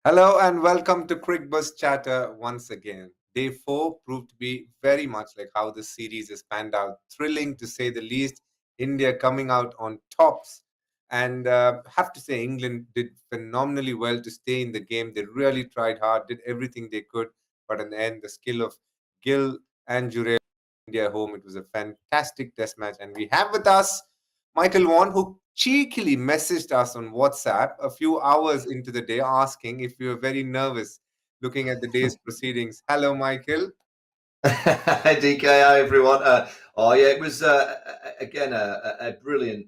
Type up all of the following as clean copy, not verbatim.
Hello and welcome to Cricbuzz Chatter once again. Day 4 proved to be very much like how this series has panned out. Thrilling to say the least. India coming out on tops. And have to say, England did phenomenally well to stay in the game. They really tried hard, did everything they could. But in the end, the skill of Gill and Jurel India home, it was a fantastic test match. And we have with us Michael Vaughan, who cheekily messaged us on WhatsApp a few hours into the day asking if we were very nervous looking at the day's proceedings. Hello, Michael. Hi DK, hi everyone. Yeah, it was again a brilliant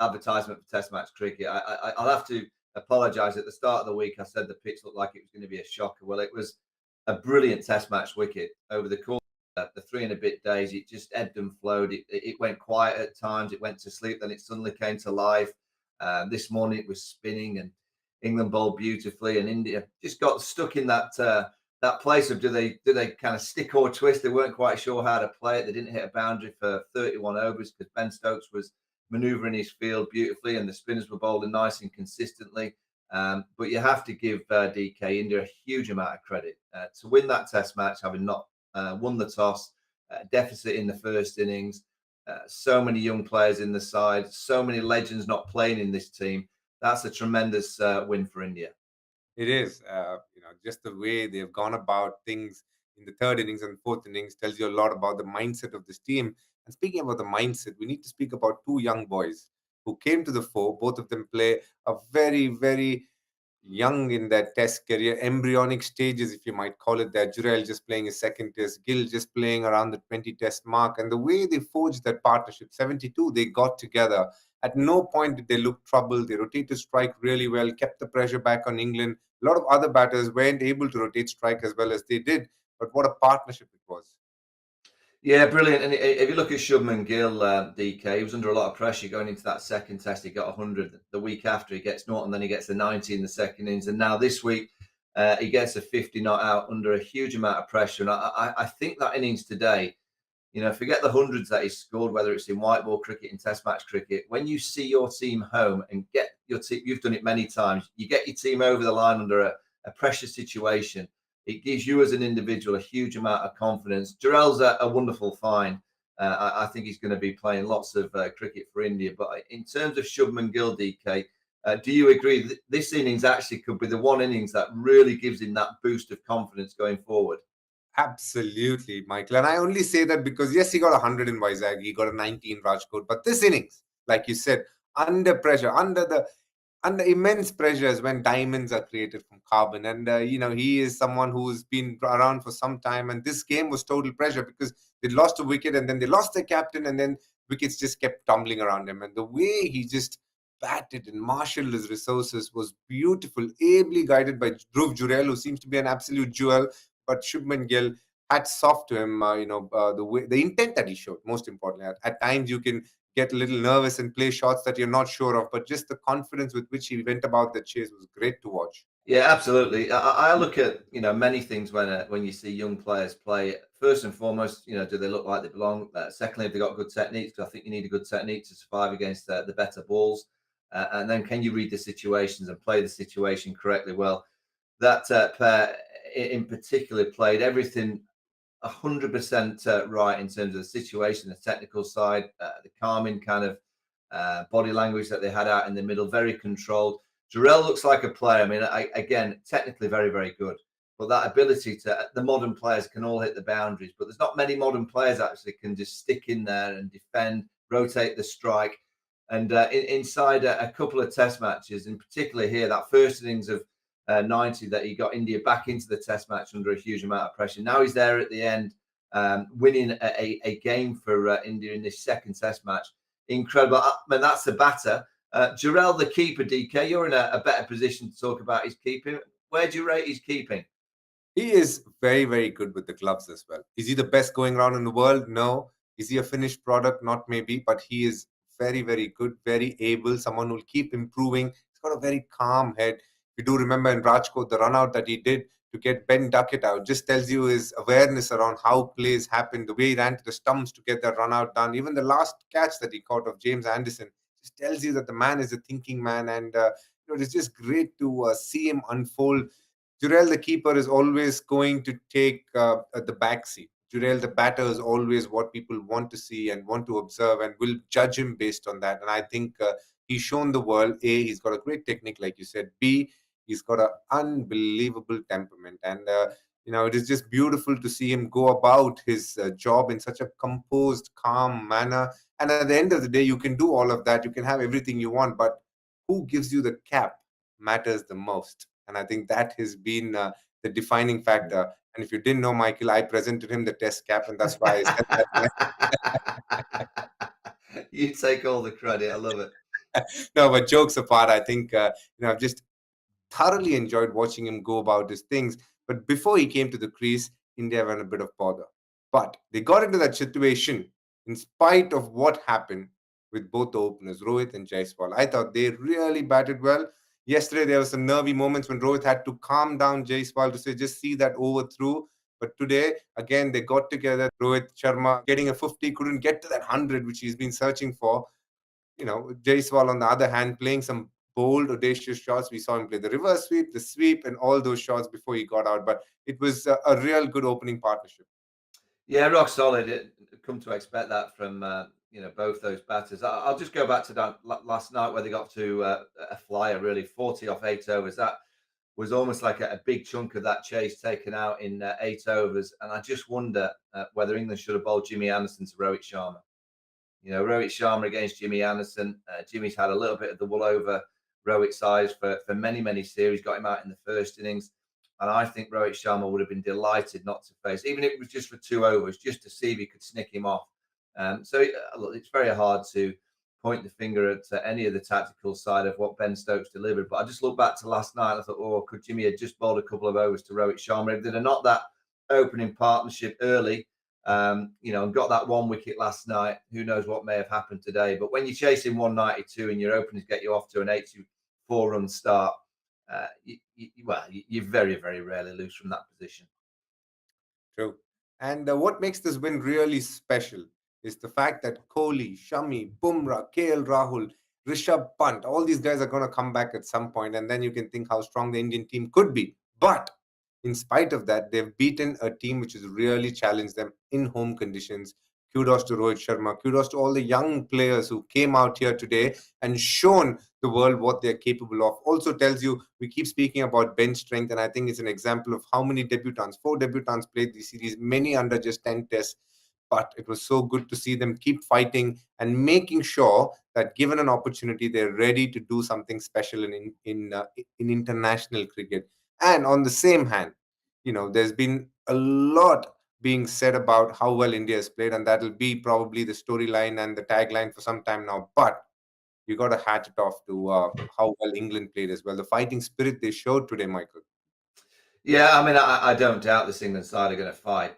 advertisement for Test match cricket. I'll have to apologise. At the start of the week, I said the pitch looked like it was going to be a shocker. Well, it was a brilliant Test match wicket over the course of the 3 and a bit days. It just ebbed and flowed. It went quiet at times. It went to sleep. Then it suddenly came to life. This morning it was spinning, and England bowled beautifully, and India just got stuck in that place of do they kind of stick or twist. They weren't quite sure how to play it. They didn't hit a boundary for 31 overs because Ben Stokes was manoeuvring his field beautifully and the spinners were bowling nice and consistently. But you have to give DK India a huge amount of credit to win that Test match, having not won the toss, deficit in the first innings. So many young players in the side, so many legends not playing in this team. That's a tremendous win for India. It is, just the way they've gone about things in the third innings and fourth innings tells you a lot about the mindset of this team. And speaking about the mindset, we need to speak about two young boys who came to the fore. Both of them play a very, very young in their test career, embryonic stages, if you might call it that. Jurel just playing his second test, Gill just playing around the 20 test mark. And the way they forged that partnership, 72, they got together. At no point did they look troubled. They rotated strike really well, kept the pressure back on England. A lot of other batters weren't able to rotate strike as well as they did. But what a partnership it was. Yeah, brilliant. And if you look at Shubman Gill, DK, he was under a lot of pressure going into that second test. He got 100 the week after. He gets naught, and then he gets a 90 in the second innings. And now this week, he gets a 50 not out under a huge amount of pressure. And I think that innings today, forget the hundreds that he scored, whether it's in white ball cricket, in Test match cricket. When you see your team home and get your team, you've done it many times, you get your team over the line under a pressure situation. It gives you as an individual a huge amount of confidence. Jurel's a wonderful find. I think he's going to be playing lots of cricket for India. But in terms of Shubman Gill, DK, do you agree that this innings actually could be the one innings that really gives him that boost of confidence going forward? Absolutely, Michael. And I only say that because, yes, he got 100 in Vizag, he got a 90 in Rajkot. But this innings, like you said, under pressure, under immense pressures when diamonds are created from carbon. And, he is someone who's been around for some time. And this game was total pressure because they lost a wicket and then they lost their captain and then wickets just kept tumbling around him. And the way he just batted and marshaled his resources was beautiful, ably guided by Dhruv Jurel, who seems to be an absolute jewel. But Shubman Gill, hats off to him. The way, the intent that he showed. Most importantly, at times you can get a little nervous and play shots that you're not sure of, but just the confidence with which he went about the chase was great to watch. Yeah, absolutely. I look at many things when you see young players play. First and foremost, do they look like they belong? Secondly, have they got good techniques? Because I think you need a good technique to survive against the better balls. And then can you read the situations and play the situation correctly? Well, that player in particular played everything 100% right in terms of the situation, the technical side, the calming kind of body language that they had out in the middle, very controlled. Jurel looks like a player. I mean, again, technically very, very good. But that ability the modern players can all hit the boundaries, but there's not many modern players actually can just stick in there and defend, rotate the strike. And inside a couple of test matches, in particular here, that first innings of 90 that he got India back into the test match under a huge amount of pressure. Now he's there at the end, winning a game for India in this second test match. Incredible. I mean, that's the batter. Jurel, the keeper, DK, you're in a better position to talk about his keeping. Where do you rate his keeping? He is very, very good with the gloves as well. Is he the best going around in the world? No. Is he a finished product? Not maybe, but he is very, very good, very able, someone who will keep improving. He's got a very calm head. You do remember in Rajkot, the run out that he did to get Ben Duckett out just tells you his awareness around how plays happen, the way he ran to the stumps to get that run out done. Even the last catch that he caught of James Anderson just tells you that the man is a thinking man. And it is just great to see him unfold. Jurel, the keeper, is always going to take the back seat. Jurel, the batter, is always what people want to see and want to observe, and will judge him based on that. And I think he's shown the world, A, he's got a great technique, like you said. B, he's got an unbelievable temperament. And, it is just beautiful to see him go about his job in such a composed, calm manner. And at the end of the day, you can do all of that. You can have everything you want, but who gives you the cap matters the most. And I think that has been the defining factor. And if you didn't know, Michael, I presented him the test cap, and that's why I said that. You take all the credit. I love it. No, but jokes apart, I think I've just thoroughly enjoyed watching him go about his things. But before he came to the crease, India were in a bit of bother. But they got into that situation in spite of what happened with both the openers, Rohit and Jaiswal. I thought they really batted well. Yesterday, there were some nervy moments when Rohit had to calm down Jaiswal to say, just see that over through. But today, again, they got together. Rohit Sharma getting a 50, couldn't get to that 100, which he's been searching for. Jaiswal, on the other hand, playing some bold, audacious shots. We saw him play the reverse sweep, the sweep, and all those shots before he got out. But it was a real good opening partnership. Yeah, rock solid. Come to expect that from both those batters. I'll just go back to that last night where they got to a flyer, really 40 off 8 overs. That was almost like a big chunk of that chase taken out in 8 overs. And I just wonder whether England should have bowled Jimmy Anderson to Rohit Sharma. Rohit Sharma against Jimmy Anderson. Jimmy's had a little bit of the wool over Rohit's eyes for many, many series, got him out in the first innings. And I think Rohit Sharma would have been delighted not to face, even if it was just for 2 overs, just to see if he could snick him off. Look, it's very hard to point the finger at any of the tactical side of what Ben Stokes delivered. But I just looked back to last night and I thought, could Jimmy have just bowled a couple of overs to Rohit Sharma? If they'd have not that opening partnership early, and got that 1 wicket last night, who knows what may have happened today. But when you're chasing 192 and your openers get you off to an 84-run start, you very, very rarely lose from that position. True. And what makes this win really special is the fact that Kohli, Shami, Bumrah, KL Rahul, Rishabh Pant, all these guys are going to come back at some point, and then you can think how strong the Indian team could be. But in spite of that, they've beaten a team which has really challenged them in home conditions. Kudos to Rohit Sharma. Kudos to all the young players who came out here today and shown the world what they're capable of. Also tells you, we keep speaking about bench strength, and I think it's an example of how many debutants, 4 debutants played this series, many under just 10 tests. But it was so good to see them keep fighting and making sure that given an opportunity, they're ready to do something special in international cricket. And on the same hand, there's been a lot being said about how well India has played, and that'll be probably the storyline and the tagline for some time now. But you got to hatch it off to how well England played as well. The fighting spirit they showed today, Michael. Yeah, I mean, I don't doubt this England side are going to fight.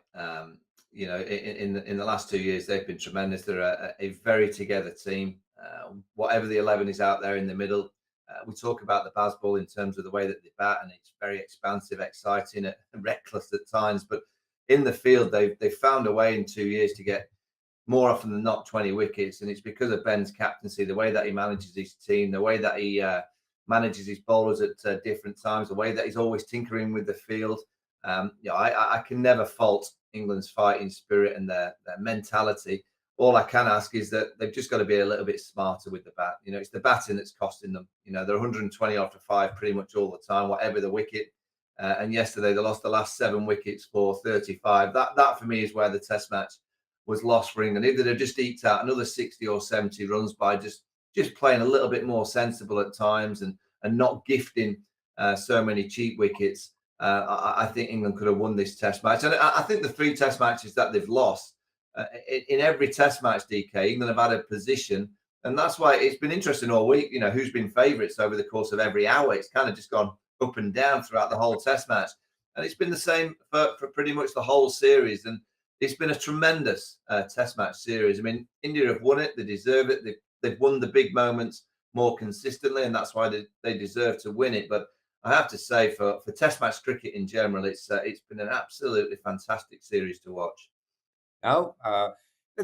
In the last 2 years, they've been tremendous. They're a very together team. Whatever the 11 is out there in the middle, we talk about the Bazball in terms of the way that they bat, and it's very expansive, exciting, and reckless at times. But in the field, they've found a way in 2 years to get more often than not 20 wickets, and it's because of Ben's captaincy, the way that he manages his team, the way that he manages his bowlers at different times, the way that he's always tinkering with the field. I can never fault England's fighting spirit and their mentality. All I can ask is that they've just got to be a little bit smarter with the bat. It's the batting that's costing them. They're 120 after 5 pretty much all the time, whatever the wicket. And yesterday they lost the last 7 wickets for 35. That for me is where the Test match was lost for England. If they'd have just eked out another 60 or 70 runs by just playing a little bit more sensible at times and not gifting so many cheap wickets, I think England could have won this Test match. And I think the 3 Test matches that they've lost, in every Test match, DK, England have had a position. And that's why it's been interesting all week, who's been favourites over the course of every hour. It's kind of just gone up and down throughout the whole Test match. And it's been the same for pretty much the whole series. And it's been a tremendous Test match series. I mean, India have won it. They deserve it. They've won the big moments more consistently, and that's why they deserve to win it. But I have to say, for Test match cricket in general, it's been an absolutely fantastic series to watch. Now,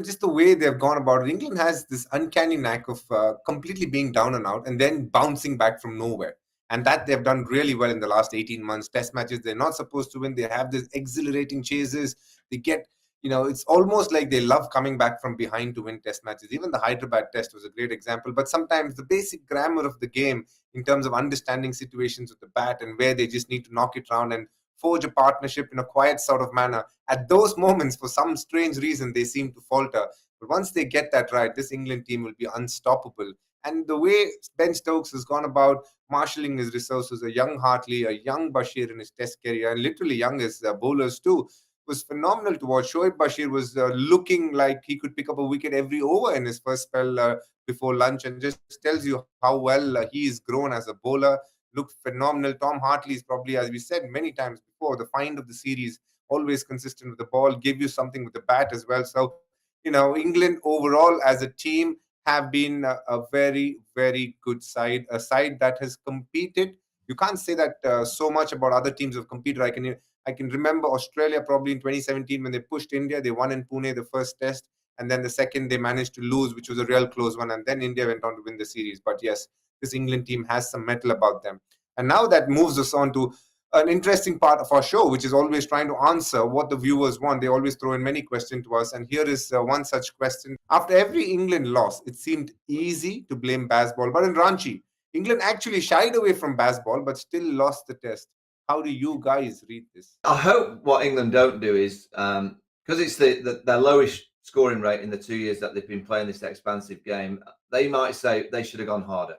just the way they've gone about it. England has this uncanny knack of completely being down and out and then bouncing back from nowhere. And that they've done really well in the last 18 months. Test matches they're not supposed to win. They have this exhilarating chases. They get, it's almost like they love coming back from behind to win test matches. Even the Hyderabad test was a great example. But sometimes the basic grammar of the game in terms of understanding situations with the bat and where they just need to knock it round and forge a partnership in a quiet sort of manner. At those moments, for some strange reason, they seem to falter. But once they get that right, this England team will be unstoppable. And the way Ben Stokes has gone about marshalling his resources, a young Hartley, a young Bashir in his test career, and literally young as bowlers too, was phenomenal to watch. Shoaib Bashir was looking like he could pick up a wicket every over in his first spell before lunch, and just tells you how well he's grown as a bowler. Looked phenomenal. Tom Hartley is probably, as we said many times before, the find of the series, always consistent with the ball, give you something with the bat as well. So, England overall as a team have been a very, very good side, a side that has competed. You can't say that so much about other teams who have competed. I can remember Australia probably in 2017 when they pushed India. They won in Pune the first test, and then the second they managed to lose, which was a real close one. And then India went on to win the series. But yes, this England team has some mettle about them. And now that moves us on to an interesting part of our show, which is always trying to answer what the viewers want. They always throw in many questions to us. And here is one such question. After every England loss, it seemed easy to blame Bazball. But in Ranchi, England actually shied away from Bazball, but still lost the test. How do you guys read this? I hope what England don't do is, because it's their lowest scoring rate in the 2 years that they've been playing this expansive game, they might say they should have gone harder.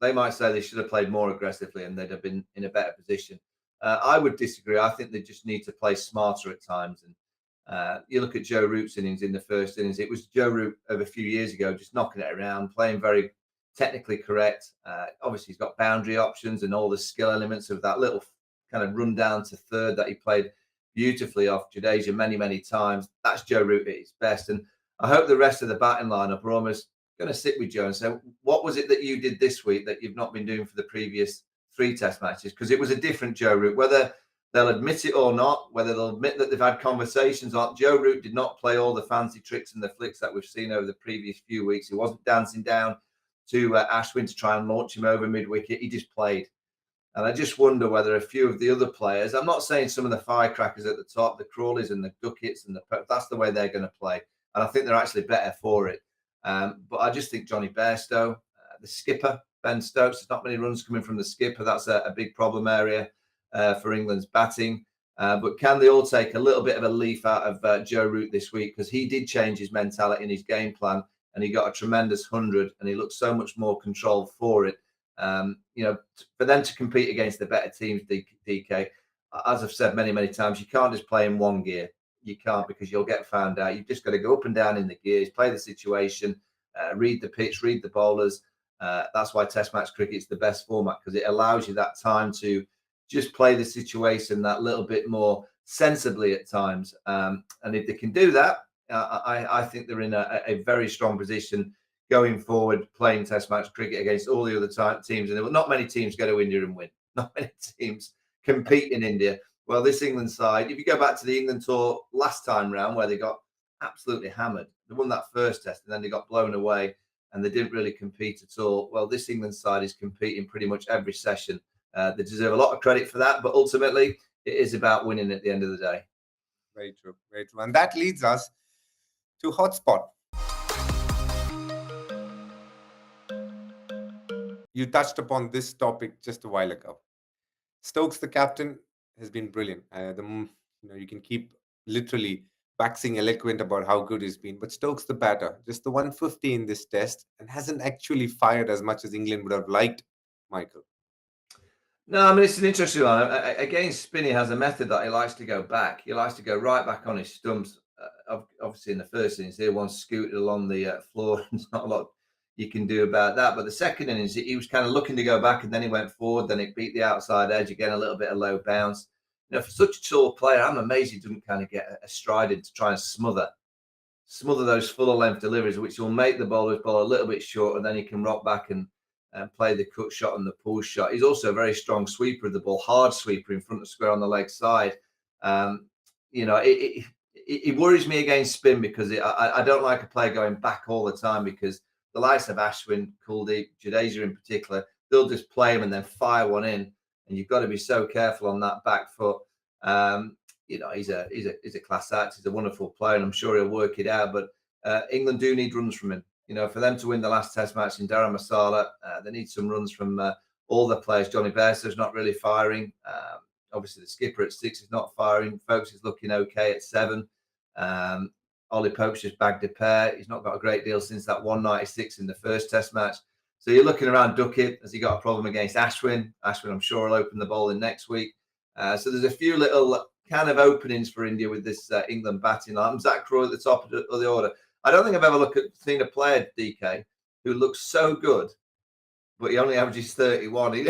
They might say they should have played more aggressively and they'd have been in a better position. I would disagree. I think they just need to play smarter at times. And you look at Joe Root's innings in the first innings. It was Joe Root of a few years ago, just knocking it around, playing very technically correct. Obviously, he's got boundary options and all the skill elements of that little kind of run down to third that he played beautifully off Jadeja many, many times. That's Joe Root at his best. And I hope the rest of the batting lineup are almost going to sit with Joe and say, what was it that you did this week that you've not been doing for the previous 3 test matches? Because it was a different Joe Root. Whether they'll admit it or not, whether they'll admit that they've had conversations on, Joe Root did not play all the fancy tricks and the flicks that we've seen over the previous few weeks. He wasn't dancing down to Ashwin to try and launch him over mid-wicket. He just played. And I just wonder whether a few of the other players, I'm not saying some of the firecrackers at the top, the Crawleys and the Duckets, that's the way they're going to play. And I think they're actually better for it. But I just think Johnny Bairstow, the skipper, Ben Stokes, there's not many runs coming from the skipper. That's a big problem area for England's batting. But can they all take a little bit of a leaf out of Joe Root this week? Because he did change his mentality in his game plan and he got a tremendous 100 and he looked so much more controlled for it. For them to compete against the better teams, DK, as I've said many, many times, you can't just play in one gear. You can't, because you'll get found out. You've just got to go up and down in the gears, play the situation, read the pitch, read the bowlers. That's why Test match cricket is the best format, because it allows you that time to just play the situation that little bit more sensibly at times. And if they can do that, I think they're in a very strong position going forward, playing Test match cricket against all the other teams. And not many teams go to India and win. Not many teams compete in India. Well, this England side, if you go back to the England tour last time round, where they got absolutely hammered, they won that first test and then they got blown away and they didn't really compete at all. Well, this England side is competing pretty much every session. They deserve a lot of credit for that, but ultimately it is about winning at the end of the day. Very true, very true. And that leads us to Hotspot. You touched upon this topic just a while ago. Stokes, the captain, has been brilliant. You can keep literally waxing eloquent about how good he's been, but Stokes, the batter, just the 150 in this test, and hasn't actually fired as much as England would have liked, Michael. No, I mean, it's an interesting one. Again, Spinney has a method that he likes to go back. He likes to go right back on his stumps. Obviously, in the first innings, here one scooted along the floor. There's not a lot you can do about that. But the second innings, he was kind of looking to go back, and then he went forward. Then it beat the outside edge again, a little bit of low bounce. For such a tall player, I'm amazed he didn't kind of get a stride in to try and smother those fuller length deliveries, which will make the bowler's ball a little bit short, and then he can rock back and play the cut shot and the pull shot. He's also a very strong sweeper of the ball, hard sweeper in front of square on the leg side. it worries me against spin because I don't like a player going back all the time, because the likes of Ashwin, Kuldeep, Jadeja in particular, they'll just play him and then fire one in, and you've got to be so careful on that back foot. He's a class act. He's a wonderful player, and I'm sure he'll work it out. But England do need runs from him. For them to win the last Test match in Dharamshala, they need some runs from all the players. Johnny Bairstow's not really firing. Obviously, the skipper at 6 is not firing. Folks is looking okay at 7. Ollie Pope's just bagged a pair. He's not got a great deal since that 196 in the first Test match. So you're looking around Duckett. Has he got a problem against Ashwin? Ashwin, I'm sure, will open the ball in next week. So there's a few little kind of openings for India with this England batting line. Zach Croy at the top of the order. I don't think I've ever seen a player, DK, who looks so good, but he only averages 31. He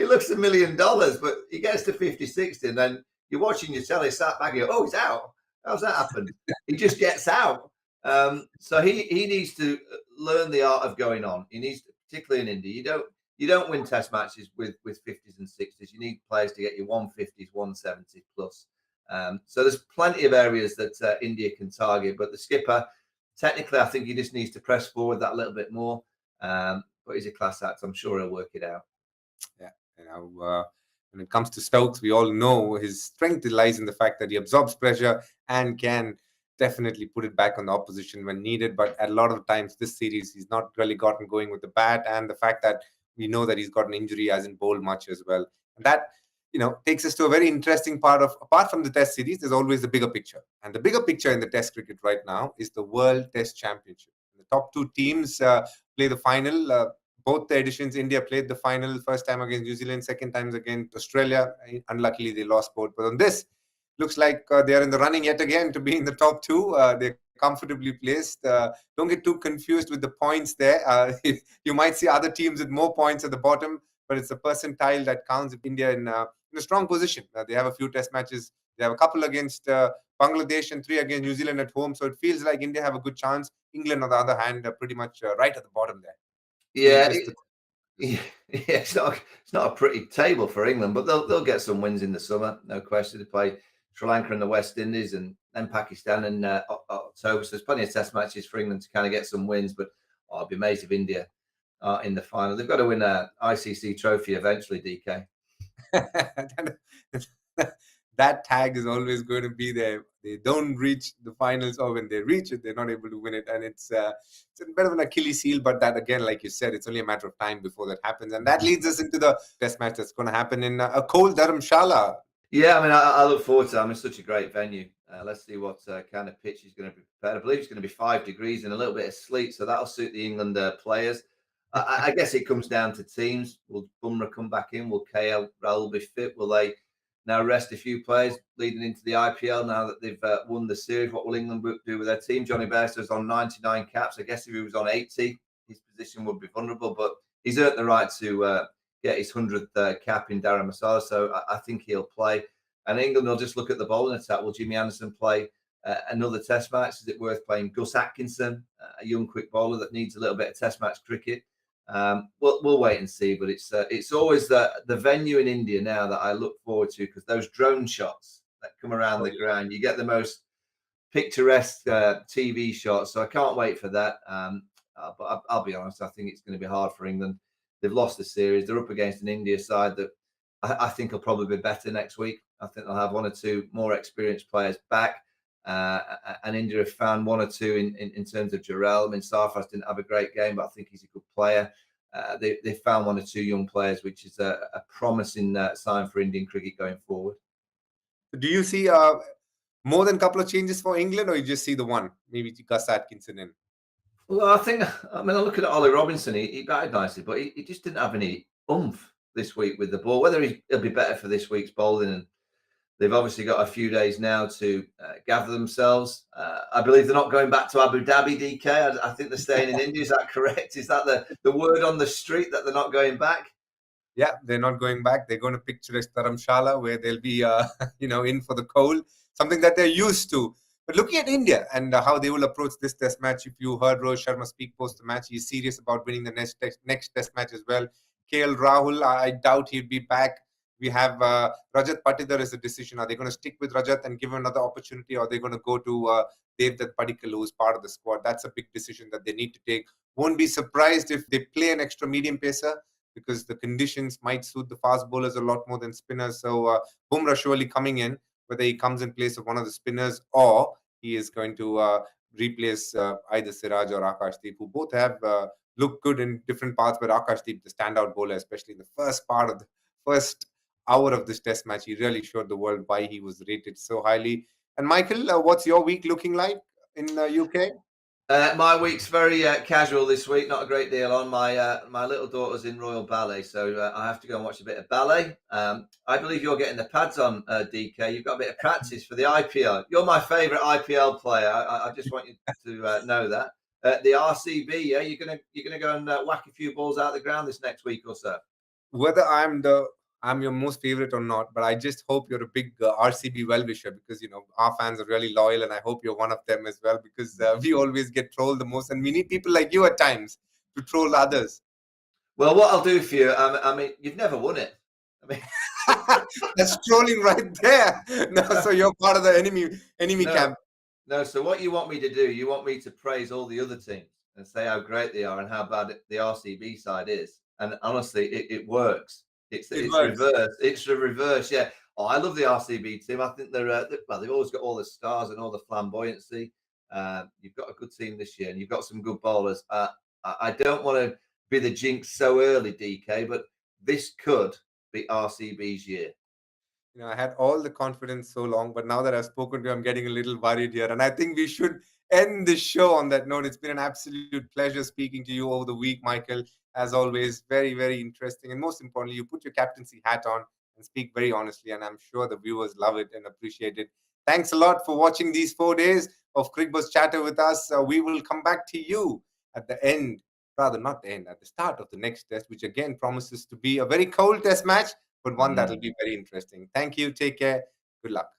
looks $1 million, but he gets to 50, 60, and then you're watching your telly, sat back, and you go, oh, he's out. How's that happened? He just gets out. So he needs to learn the art of going on. He needs to, particularly in India, you don't win Test matches with 50s and 60s. You need players to get you 150s, 170s plus. So there's plenty of areas that India can target, but the skipper, technically, I think he just needs to press forward that little bit more. But he's a class act. I'm sure he'll work it out. Yeah, when it comes to Stokes, we all know his strength lies in the fact that he absorbs pressure and can definitely put it back on the opposition when needed. But a lot of times this series, he's not really gotten going with the bat, and the fact that we know that he's got an injury, hasn't bowled much as well. And that, takes us to a very interesting part of, apart from the Test series, there's always the bigger picture. And the bigger picture in the Test cricket right now is the World Test Championship. The top 2 teams play the final. Both the editions, India played the final, first time against New Zealand, second time against Australia. Unluckily, they lost both. But on this, looks like they are in the running yet again to be in the top 2. They're comfortably placed. Don't get too confused with the points there. You might see other teams with more points at the bottom, but it's the percentile that counts. India in a strong position. They have a few Test matches. They have a couple against Bangladesh and 3 against New Zealand at home. So it feels like India have a good chance. England, on the other hand, are pretty much right at the bottom there. Yeah, it's not a pretty table for England, but they'll get some wins in the summer, no question. They play Sri Lanka and the West Indies, and then Pakistan in October. So there's plenty of Test matches for England to kind of get some wins. But I'd be amazed if India are in the final. They've got to win an ICC trophy eventually, DK. That tag is always going to be there. They don't reach the finals, or when they reach it, they're not able to win it. And it's a bit of an Achilles heel, but that, again, like you said, it's only a matter of time before that happens. And that leads us into the Test match that's going to happen in a cold Dharamshala. Yeah, I mean, I look forward to it. I mean, it's such a great venue. Let's see what kind of pitch is going to be prepared. I believe it's going to be 5 degrees and a little bit of sleet, so that'll suit the England players. I guess it comes down to teams. Will Bumrah come back in? Will KL Rahul be fit? Will they now rest a few players leading into the IPL now that they've won the series? What will England do with their team? Johnny Bairstow's on 99 caps. I guess if he was on 80, his position would be vulnerable, but he's earned the right to get his 100th cap in Dharamshala, so I think he'll play. And England will just look at the bowling attack. Will Jimmy Anderson play another Test match? Is it worth playing Gus Atkinson, a young quick bowler that needs a little bit of Test match cricket? We'll wait and see, but it's always the venue in India now that I look forward to, because those drone shots that come around the ground, you get the most picturesque TV shots. So I can't wait for that. But I'll be honest, I think it's going to be hard for England. They've lost the series. They're up against an India side that I think will probably be better next week. I think they'll have 1 or 2 more experienced players back. And India have found 1 or 2 in terms of Jurel. I mean, Sarfraz didn't have a great game, but I think he's a good player. They found 1 or 2 young players, which is a promising sign for Indian cricket going forward. Do you see more than a couple of changes for England, or you just see the one, maybe Gus Atkinson in? Well, I look at Ollie Robinson. He batted nicely, but he just didn't have any oomph this week with the ball. Whether he'll be better for this week's bowling, and they've obviously got a few days now to gather themselves. I believe they're not going back to Abu Dhabi, DK. I think they're staying in India. Is that correct? Is that the word on the street that they're not going back? Yeah, they're not going back. They're going to picturesque Dharamshala, where they'll be, in for the cold, something that they're used to. But looking at India and how they will approach this Test match, if you heard Rohit Sharma speak post the match, he's serious about winning the next Test match as well. KL Rahul, I doubt he'll be back. We have Rajat Patidar as a decision. Are they going to stick with Rajat and give him another opportunity, or are they going to go to Devdutt Padikkal, who's part of the squad? That's a big decision that they need to take. Won't be surprised if they play an extra medium pacer, because the conditions might suit the fast bowlers a lot more than spinners. So Bumrah surely coming in, whether he comes in place of one of the spinners or he is going to replace either Siraj or Akashdeep, who both have looked good in different parts. But Akashdeep, the standout bowler, especially in the first part of the first hour of this test match, he really showed the world why he was rated so highly. And Michael, what's your week looking like in UK? My week's very casual this week. Not a great deal on. My little daughter's in Royal Ballet, so I have to go and watch a bit of ballet. I believe you're getting the pads on, DK. You've got a bit of practice for the IPL. You're my favourite IPL player. I just want you to know that. The RCB, yeah, you're gonna go and whack a few balls out of the ground this next week or so. Whether I'm your most favorite or not, but I just hope you're a big RCB well-wisher, because our fans are really loyal, and I hope you're one of them as well, because we always get trolled the most, and we need people like you at times to troll others. Well, what I'll do for you, I mean, you've never won it. I mean, that's trolling right there. No, so you're part of the enemy camp. No, so what you want me to do, you want me to praise all the other teams and say how great they are and how bad the RCB side is. And honestly, it works. It's reverse. It's the reverse. Yeah. Oh, I love the RCB team. I think they've always got all the stars and all the flamboyancy. You've got a good team this year, and you've got some good bowlers. I don't want to be the jinx so early, DK, but this could be RCB's year. I had all the confidence so long, but now that I've spoken to you, I'm getting a little worried here. And I think we should end this show on that note. It's been an absolute pleasure speaking to you over the week, Michael. As always, very, very interesting. And most importantly, you put your captaincy hat on and speak very honestly. And I'm sure the viewers love it and appreciate it. Thanks a lot for watching these 4 days of Cricbuzz Chatter with us. We will come back to you at the end, rather not the end, at the start of the next test, which again promises to be a very cold test match, but one that will be very interesting. Thank you. Take care. Good luck.